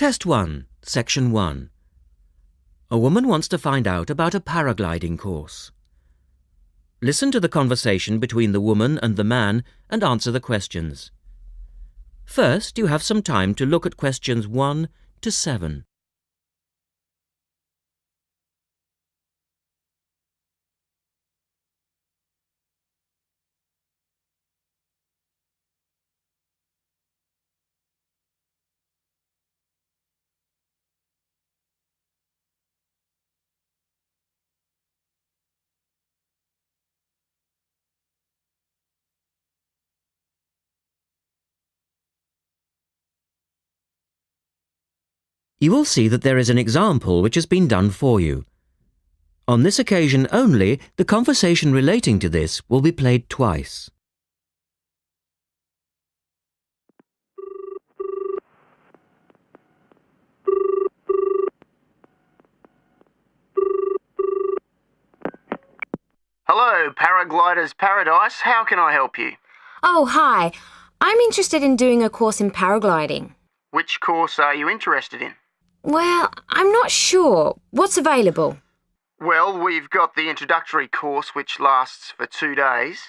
Test 1, Section 1. A woman wants to find out about a paragliding course. Listen to the conversation between the woman and the man and answer the questions. First, you have some time to look at questions 1 to 7. You will see that there is an example which has been done for you. On this occasion only, the conversation relating to this will be played twice. Hello, Paragliders Paradise. How can I help you? Oh, hi. I'm interested in doing a course in paragliding. Which course are you interested in? Well, I'm not sure. What's available? Well, we've got the introductory course which lasts for 2 days.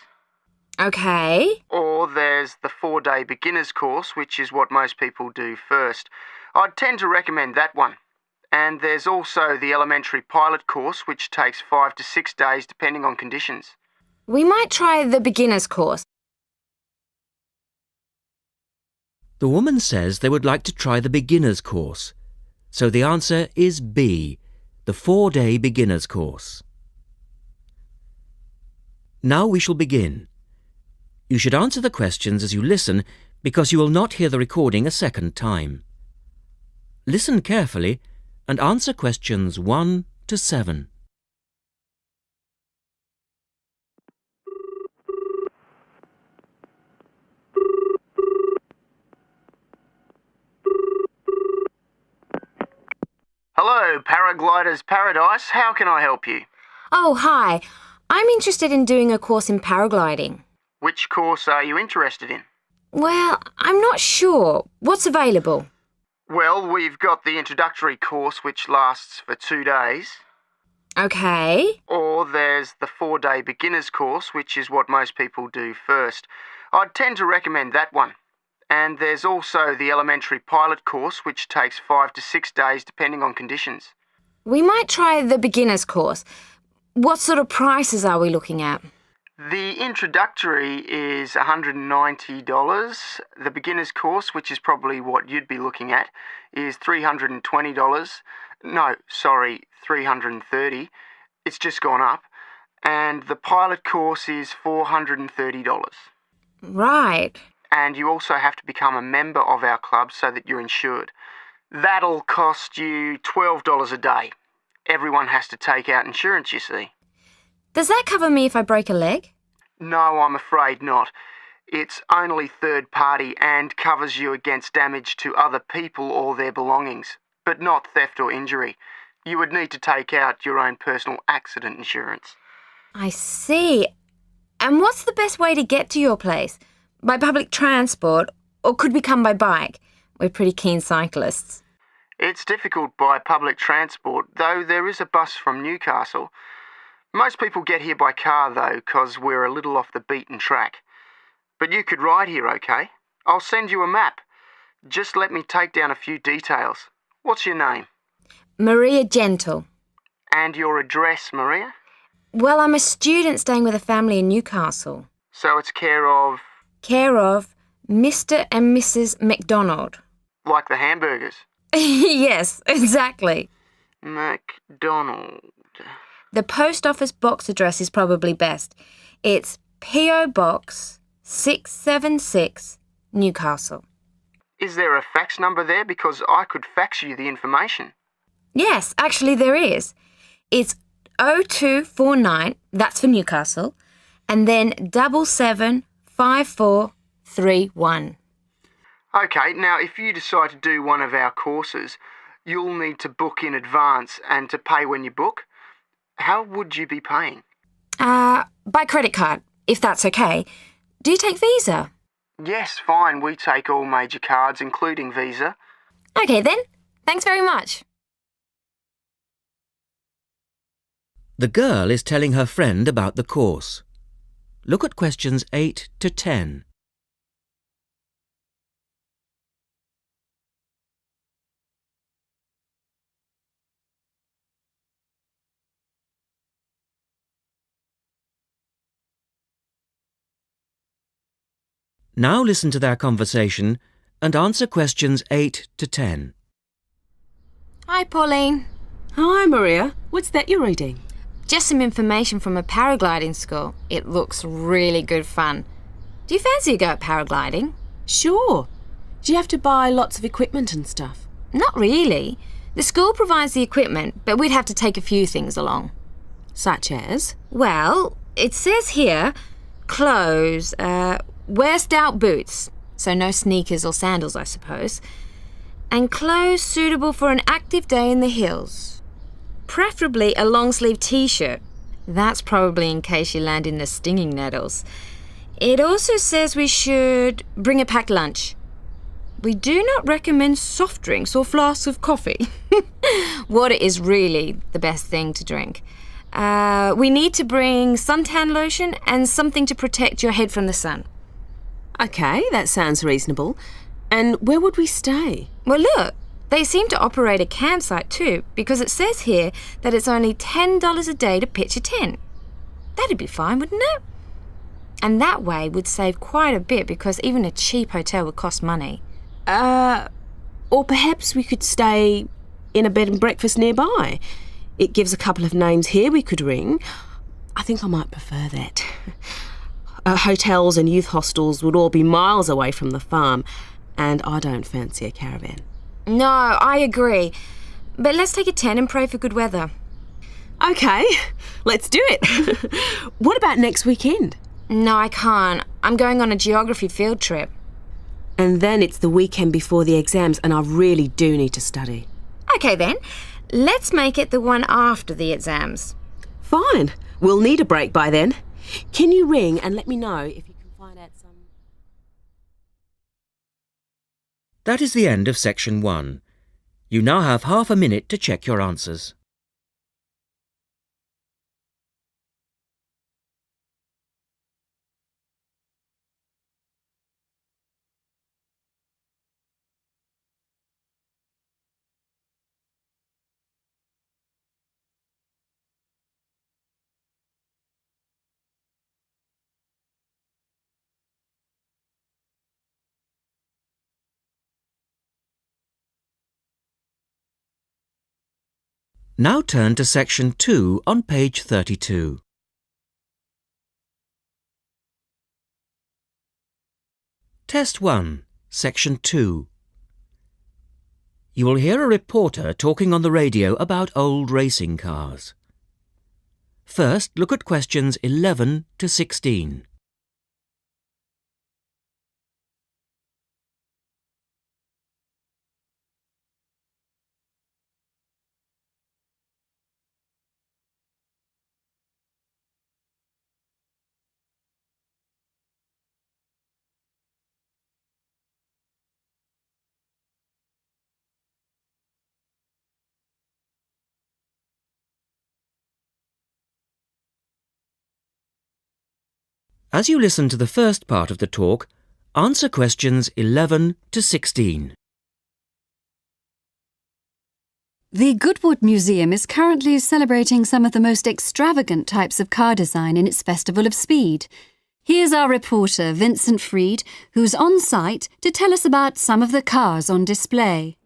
Okay. Or there's the 4-day beginner's course, which is what most people do first. I'd tend to recommend that one. And there's also the elementary pilot course, which takes 5 to 6 days depending on conditions. We might try the beginner's course. The woman says they would like to try the beginner's course. So the answer is B, the 4-day beginner's course. Now we shall begin. You should answer the questions as you listen because you will not hear the recording a second time. Listen carefully and answer questions 1 to 7. Hello, Paragliders Paradise. How can I help you? Oh, hi. I'm interested in doing a course in paragliding. Which course are you interested in? Well, I'm not sure. What's available? Well, we've got the introductory course which lasts for 2 days. Okay. Or there's the 4-day beginner's course, which is what most people do first. I'd tend to recommend that one. And there's also the elementary pilot course, which takes 5 to 6 days depending on conditions. We might try the beginner's course. What sort of prices are we looking at? The introductory is $190. The beginner's course, which is probably what you'd be looking at, is $320. No, sorry, $330. It's just gone up. And the pilot course is $430. Right. And you also have to become a member of our club so that you're insured. That'll cost you $12 a day. Everyone has to take out insurance, you see. Does that cover me if I break a leg? No, I'm afraid not. It's only third party and covers you against damage to other people or their belongings, but not theft or injury. You would need to take out your own personal accident insurance. I see. And what's the best way to get to your place? By public transport, or could we come by bike? We're pretty keen cyclists. It's difficult by public transport, though there is a bus from Newcastle. Most people get here by car, though, 'cause we're a little off the beaten track. But you could ride here, okay? I'll send you a map. Just let me take down a few details. What's your name? Maria Gentle. And your address, Maria? Well, I'm a student staying with a family in Newcastle. So it's care of... Care of Mr. and Mrs. McDonald. like the hamburgers? Yes, exactly. McDonald. The post office box address is probably best. It's P.O. Box 676, Newcastle. Is there a fax number there? Because I could fax you the information. Yes, actually there is. It's 0249, that's for Newcastle, and then 775431. Okay, now if you decide to do one of our courses, you'll need to book in advance and to pay when you book. How would you be paying? By credit card, if that's okay. Do you take Visa? Yes, fine. We take all major cards, including Visa. Okay then, Thanks very much. The girl is telling her friend about the course. Look at questions 8 to 10. Now listen to their conversation and answer questions 8 to 10. Hi, Pauline. Hi, Maria. What's that you're reading? Just some information from a paragliding school. It looks really good fun. Do you fancy a go at paragliding? Sure. Do you have to buy lots of equipment and stuff? Not really. The school provides the equipment, but we'd have to take a few things along. Such as? Well, it says here, clothes, wear stout boots, so no sneakers or sandals, I suppose, and clothes suitable for an active day in the hills. Preferably a long-sleeve t-shirt. That's probably in case you land in the stinging nettles. It also says we should bring a packed lunch. We do not recommend soft drinks or flasks of coffee. Water is really the best thing to drink. We need to bring suntan lotion and something to protect your head from the sun. Okay, that sounds reasonable. And where would we stay? Well, look, they seem to operate a campsite too, because it says here that it's only $10 a day to pitch a tent. That'd be fine, wouldn't it? And that way we'd save quite a bit, because even a cheap hotel would cost money. Or perhaps we could stay in a bed and breakfast nearby. It gives a couple of names here we could ring. I think I might prefer that. Hotels and youth hostels would all be miles away from the farm, and I don't fancy a caravan. No, I agree. But let's take a tent and pray for good weather. Okay, let's do it. What about next weekend? No, I can't. I'm going on a geography field trip. And then it's the weekend before the exams, and I really do need to study. Okay then, let's make it the one after the exams. Fine, we'll need a break by then. Can you ring and let me know if you can find out some... That is the end of section 1. You now have half a minute to check your answers. Now turn to section 2 on page 32. Test 1, section 2. You will hear a reporter talking on the radio about old racing cars. First, look at questions 11 to 16. As you listen to the first part of the talk, answer questions 11 to 16. The Goodwood Museum is currently celebrating some of the most extravagant types of car design in its Festival of Speed. Here's our reporter, Vincent Freed, who's on site to tell us about some of the cars on display.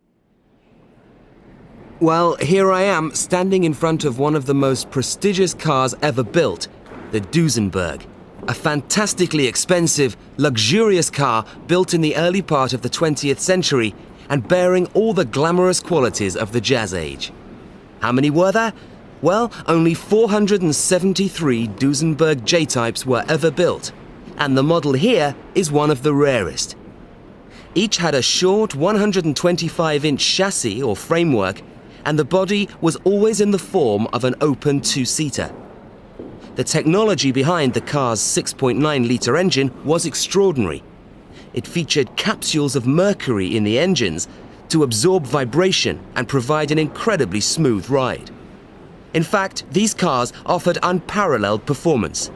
Well, here I am, standing in front of one of the most prestigious cars ever built, the Duesenberg. A fantastically expensive, luxurious car built in the early part of the 20th century and bearing all the glamorous qualities of the Jazz Age. How many were there? Well, only 473 Duesenberg J-types were ever built, and the model here is one of the rarest. Each had a short 125-inch chassis or framework, and the body was always in the form of an open two-seater. The technology behind the car's 6.9-litre engine was extraordinary. It featured capsules of mercury in the engines to absorb vibration and provide an incredibly smooth ride. In fact, these cars offered unparalleled performance.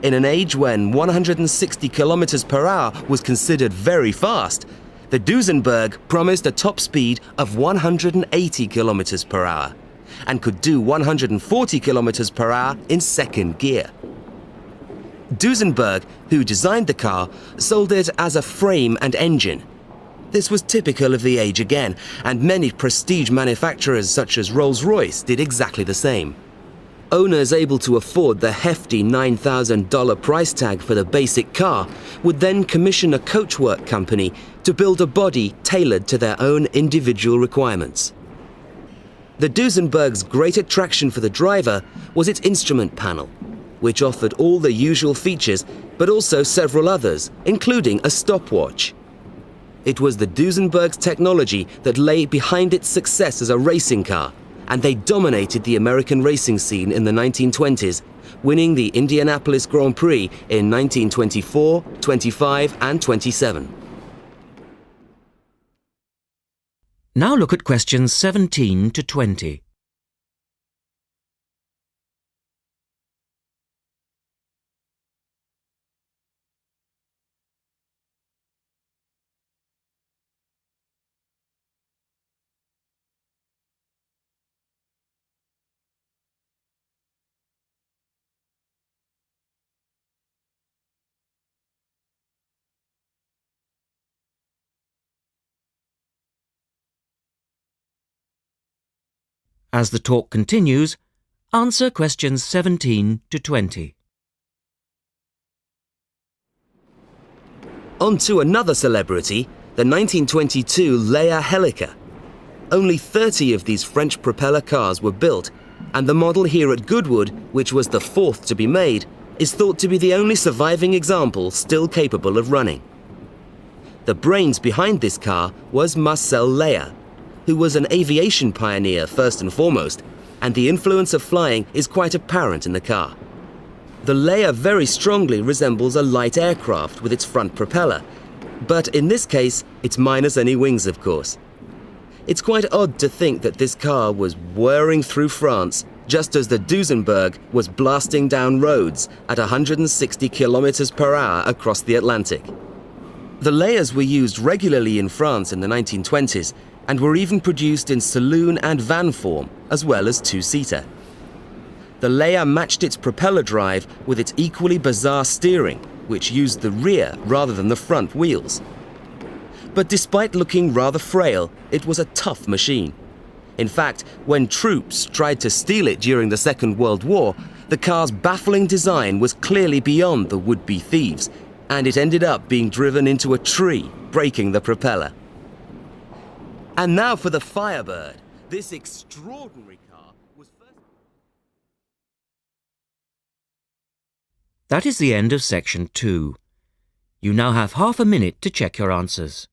In an age when 160 kilometers per hour was considered very fast, the Duesenberg promised a top speed of 180 kilometers per hour and could do 140 kilometers per hour in second gear. Duesenberg, who designed the car, sold it as a frame and engine. This was typical of the age again, and many prestige manufacturers such as Rolls-Royce did exactly the same. Owners able to afford the hefty $9,000 price tag for the basic car would then commission a coachwork company to build a body tailored to their own individual requirements. The Duesenberg's great attraction for the driver was its instrument panel, which offered all the usual features but also several others, including a stopwatch. It was the Duesenberg's technology that lay behind its success as a racing car, and they dominated the American racing scene in the 1920s, winning the Indianapolis Grand Prix in 1924, 25, and 27. Now look at questions 17 to 20. As the talk continues, answer questions 17 to 20. On to another celebrity, the 1922 Leia Helica. Only 30 of these French propeller cars were built, and the model here at Goodwood, which was the fourth to be made, is thought to be the only surviving example still capable of running. The brains behind this car was Marcel Leia, who was an aviation pioneer first and foremost, and the influence of flying is quite apparent in the car. The Leia very strongly resembles a light aircraft with its front propeller, but in this case, it's minus any wings, of course. It's quite odd to think that this car was whirring through France just as the Duesenberg was blasting down roads at 160 kilometers per hour across the Atlantic. The Leias were used regularly in France in the 1920s, and were even produced in saloon and van form, as well as two-seater. The Leia matched its propeller drive with its equally bizarre steering, which used the rear rather than the front wheels. But despite looking rather frail, it was a tough machine. In fact, when troops tried to steal it during the Second World War, the car's baffling design was clearly beyond the would-be thieves, and it ended up being driven into a tree, breaking the propeller. And now for the Firebird. This extraordinary car was first... That is the end of section 2. You now have half a minute to check your answers.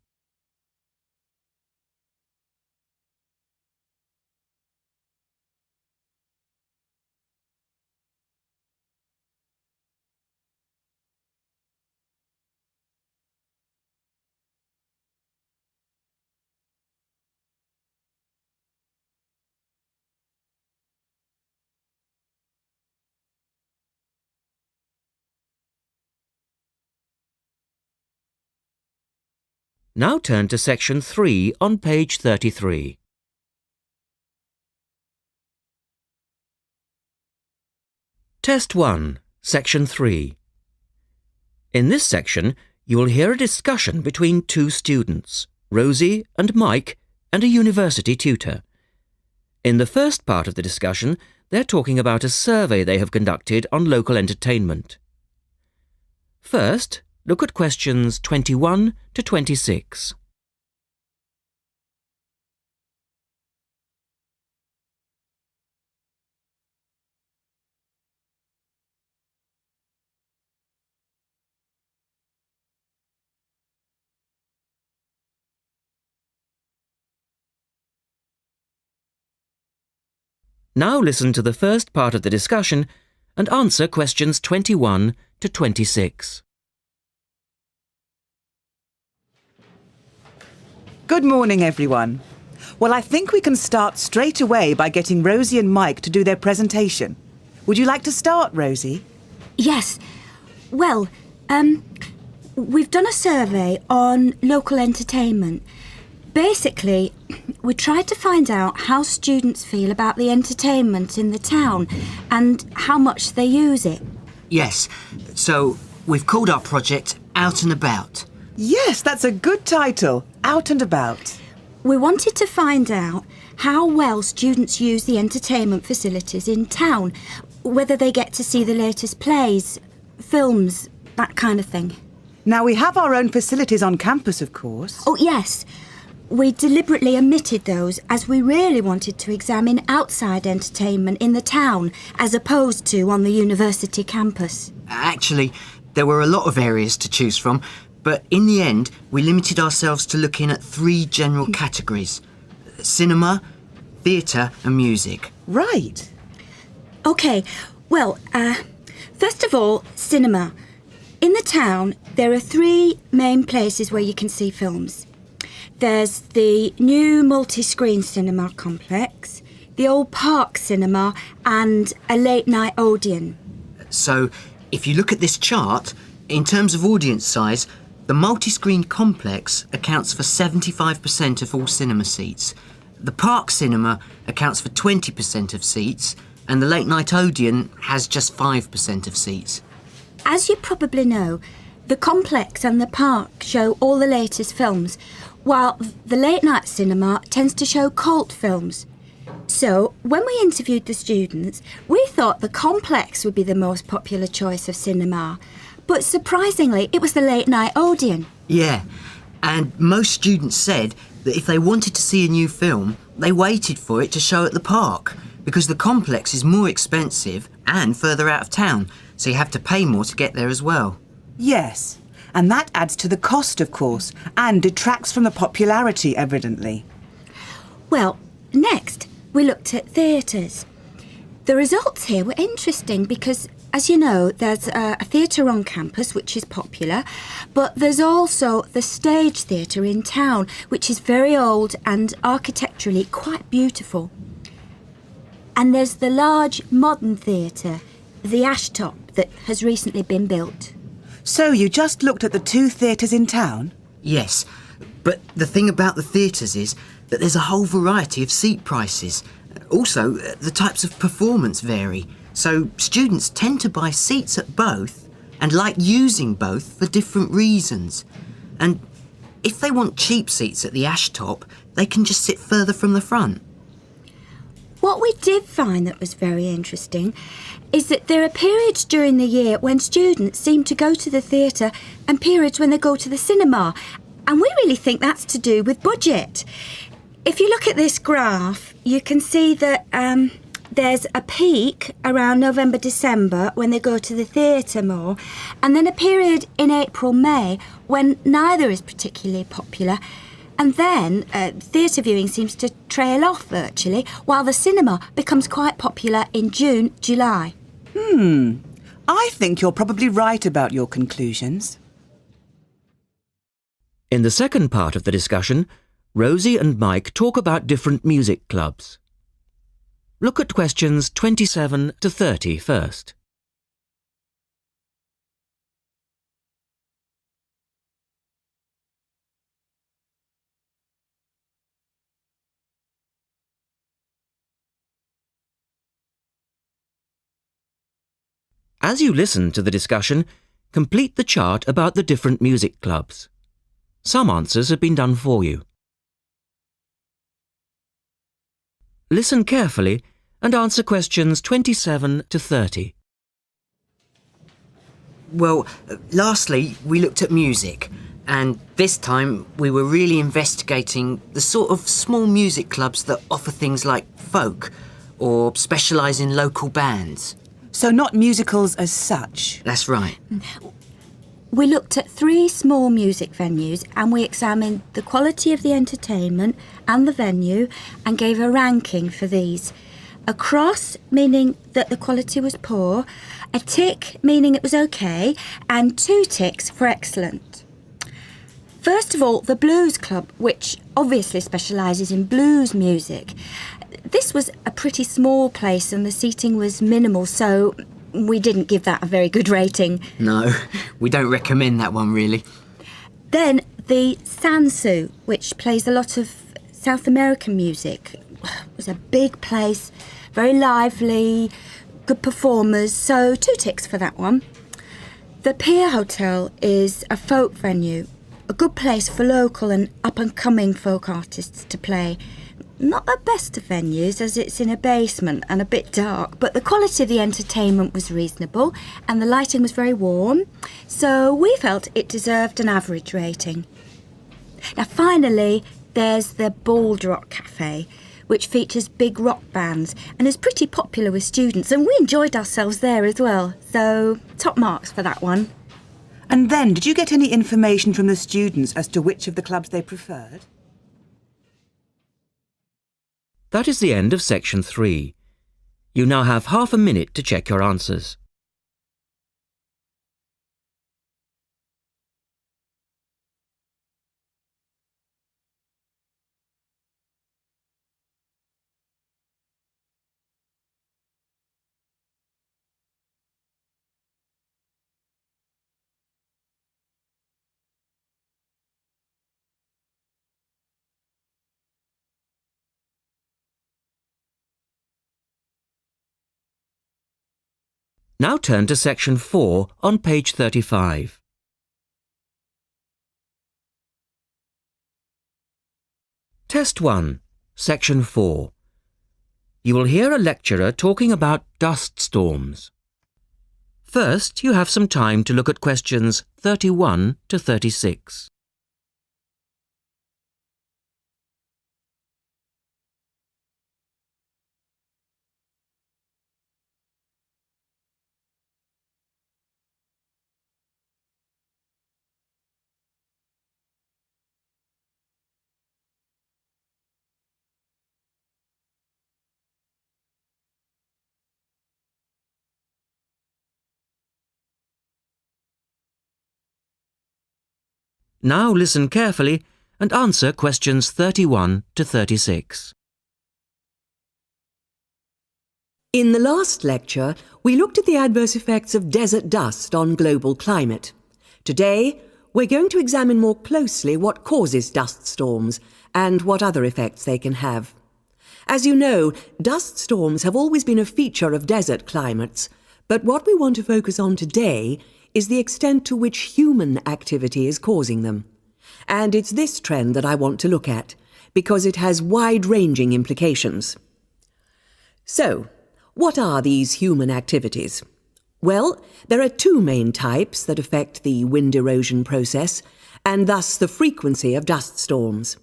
Now turn to section 3 on page 33. Test 1, section 3. In this section, you will hear a discussion between two students, Rosie and Mike, and a university tutor. In the first part of the discussion, they're talking about a survey they have conducted on local entertainment. First, look at questions 21 to 26. Now listen to the first part of the discussion and answer questions 21 to 26. Good morning, everyone. Well, I think we can start straight away by getting Rosie and Mike to do their presentation. Would you like to start, Rosie? Yes. Well, we've done a survey on local entertainment. Basically, we tried to find out how students feel about the entertainment in the town and how much they use it. Yes, so we've called our project Out and About. Yes, that's a good title. Out and About. We wanted to find out how well students use the entertainment facilities in town, whether they get to see the latest plays, films, that kind of thing. Now, we have our own facilities on campus, of course. Oh, yes. We deliberately omitted those as we really wanted to examine outside entertainment in the town as opposed to on the university campus. Actually, there were a lot of areas to choose from, but in the end, we limited ourselves to looking at 3 general categories: cinema, theatre and music. Right. OK, well, first of all, cinema. In the town, there are 3 main places where you can see films. There's the new multi-screen cinema complex, the old Park Cinema and a late-night Odeon. So, if you look at this chart, in terms of audience size, the multi-screen complex accounts for 75% of all cinema seats. The Park Cinema accounts for 20% of seats, and the late-night Odeon has just 5% of seats. As you probably know, the complex and the park show all the latest films, while the late-night cinema tends to show cult films. So, when we interviewed the students, we thought the complex would be the most popular choice of cinema. But surprisingly, it was the late-night Odeon. Yeah, and most students said that if they wanted to see a new film, they waited for it to show at the park, because the complex is more expensive and further out of town, so you have to pay more to get there as well. Yes, and that adds to the cost, of course, and detracts from the popularity, evidently. Well, next, we looked at theatres. The results here were interesting because, as you know, there's a theatre on campus which is popular, but there's also the Stage Theatre in town, which is very old and architecturally quite beautiful. And there's the large modern theatre, the Ashtop, that has recently been built. So you just looked at the 2 theatres in town? Yes, but the thing about the theatres is that there's a whole variety of seat prices. Also, the types of performance vary, so students tend to buy seats at both and like using both for different reasons. And if they want cheap seats at the Ashtop, they can just sit further from the front. What we did find that was very interesting is that there are periods during the year when students seem to go to the theatre and periods when they go to the cinema. And we really think that's to do with budget. If you look at this graph, you can see that there's a peak around November, December when they go to the theatre more, and then a period in April, May when neither is particularly popular. And then theatre viewing seems to trail off virtually, while the cinema becomes quite popular in June, July. I think you're probably right about your conclusions. In the second part of the discussion, Rosie and Mike talk about different music clubs. Look at questions 27 to 30 first. As you listen to the discussion, complete the chart about the different music clubs. Some answers have been done for you. Listen carefully and answer questions 27 to 30. Well, lastly, we looked at music, and this time we were really investigating the sort of small music clubs that offer things like folk or specialise in local bands. So not musicals as such? That's right. We looked at 3 small music venues and we examined the quality of the entertainment and the venue and gave a ranking for these. A cross, meaning that the quality was poor, a tick, meaning it was okay, and 2 ticks for excellent. First of all, the Blues Club, which obviously specialises in blues music. This was a pretty small place and the seating was minimal, so we didn't give that a very good rating. No, we don't recommend that one really. Then the Sansu, which plays a lot of South American music. It was a big place, very lively, good performers, so 2 ticks for that one. The Pier Hotel is a folk venue, a good place for local and up-and-coming folk artists to play. Not the best of venues, as it's in a basement and a bit dark, but the quality of the entertainment was reasonable and the lighting was very warm, so we felt it deserved an average rating. Now finally, there's the Bald Rock Cafe, which features big rock bands and is pretty popular with students, and we enjoyed ourselves there as well, so top marks for that one. And then, did you get any information from the students as to which of the clubs they preferred? That is the end of section 3. You now have half a minute to check your answers. Now turn to section 4 on page 35. Test 1, section 4. You will hear a lecturer talking about dust storms. First, you have some time to look at questions 31 to 36. Now listen carefully and answer questions 31 to 36. In the last lecture, we looked at the adverse effects of desert dust on global climate. Today, we're going to examine more closely what causes dust storms and what other effects they can have. As you know, dust storms have always been a feature of desert climates, but what we want to focus on today is the extent to which human activity is causing them. And it's this trend that I want to look at, because it has wide-ranging implications. So, what are these human activities? Well, there are 2 main types that affect the wind erosion process, and thus the frequency of dust storms.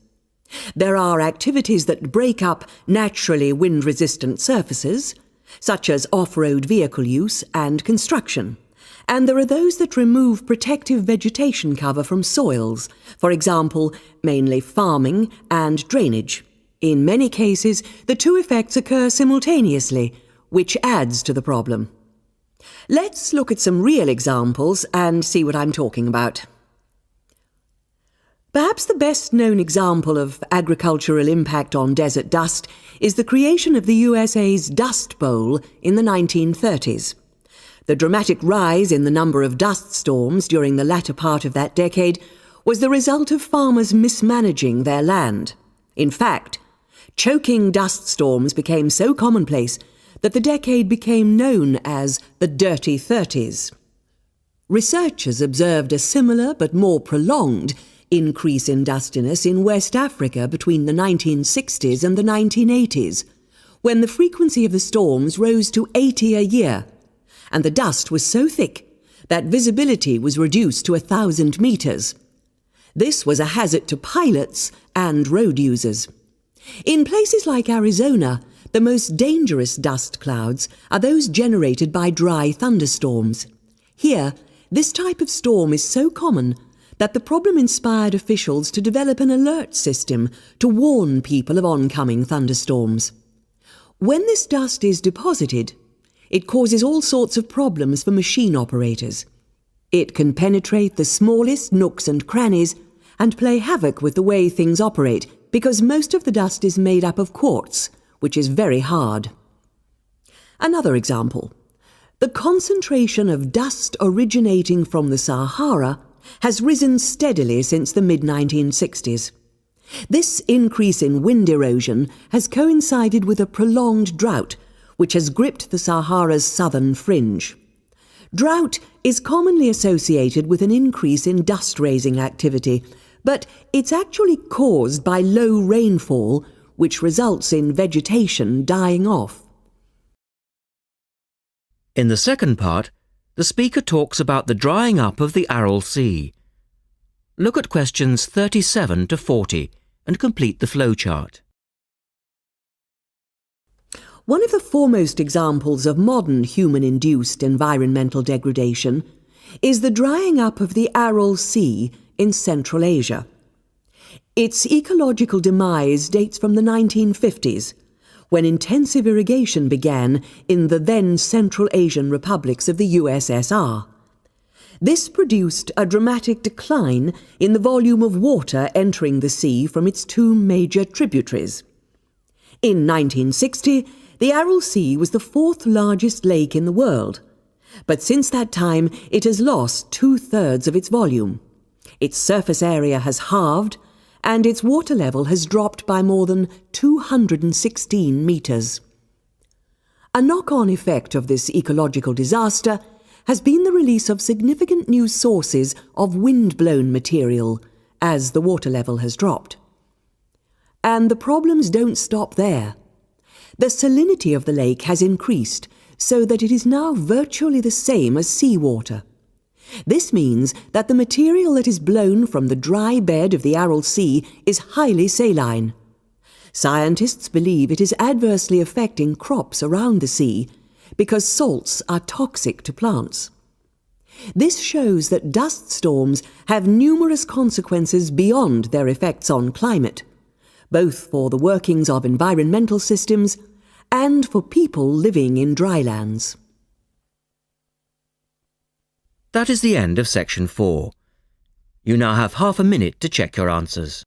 There are activities that break up naturally wind-resistant surfaces, such as off-road vehicle use and construction. And there are those that remove protective vegetation cover from soils, for example, mainly farming and drainage. In many cases, the 2 effects occur simultaneously, which adds to the problem. Let's look at some real examples and see what I'm talking about. Perhaps the best-known example of agricultural impact on desert dust is the creation of the USA's Dust Bowl in the 1930s. The dramatic rise in the number of dust storms during the latter part of that decade was the result of farmers mismanaging their land. In fact, choking dust storms became so commonplace that the decade became known as the Dirty 30s. Researchers observed a similar but more prolonged increase in dustiness in West Africa between the 1960s and the 1980s, when the frequency of the storms rose to 80 a year, and the dust was so thick that visibility was reduced to 1,000 meters. This was a hazard to pilots and road users. In places like Arizona, the most dangerous dust clouds are those generated by dry thunderstorms. Here, this type of storm is so common that the problem inspired officials to develop an alert system to warn people of oncoming thunderstorms. When this dust is deposited, it causes all sorts of problems for machine operators. It can penetrate the smallest nooks and crannies and play havoc with the way things operate because most of the dust is made up of quartz, which is very hard. Another example. The concentration of dust originating from the Sahara has risen steadily since the mid-1960s. This increase in wind erosion has coincided with a prolonged drought, which has gripped the Sahara's southern fringe. Drought is commonly associated with an increase in dust-raising activity, but it's actually caused by low rainfall, which results in vegetation dying off. In the second part, the speaker talks about the drying up of the Aral Sea. Look at questions 37 to 40 and complete the flowchart. One of the foremost examples of modern human-induced environmental degradation is the drying up of the Aral Sea in Central Asia. Its ecological demise dates from the 1950s, when intensive irrigation began in the then Central Asian republics of the USSR. This produced a dramatic decline in the volume of water entering the sea from its two major tributaries. In 1960, the Aral Sea was the fourth largest lake in the world, but since that time it has lost 2/3 of its volume. Its surface area has halved, and its water level has dropped by more than 216 metres. A knock-on effect of this ecological disaster has been the release of significant new sources of wind-blown material as the water level has dropped. And the problems don't stop there. The salinity of the lake has increased so that it is now virtually the same as seawater. This means that the material that is blown from the dry bed of the Aral Sea is highly saline. Scientists believe it is adversely affecting crops around the sea because salts are toxic to plants. This shows that dust storms have numerous consequences beyond their effects on climate, both for the workings of environmental systems and for people living in drylands. That is the end of section 4. You now have half a minute to check your answers.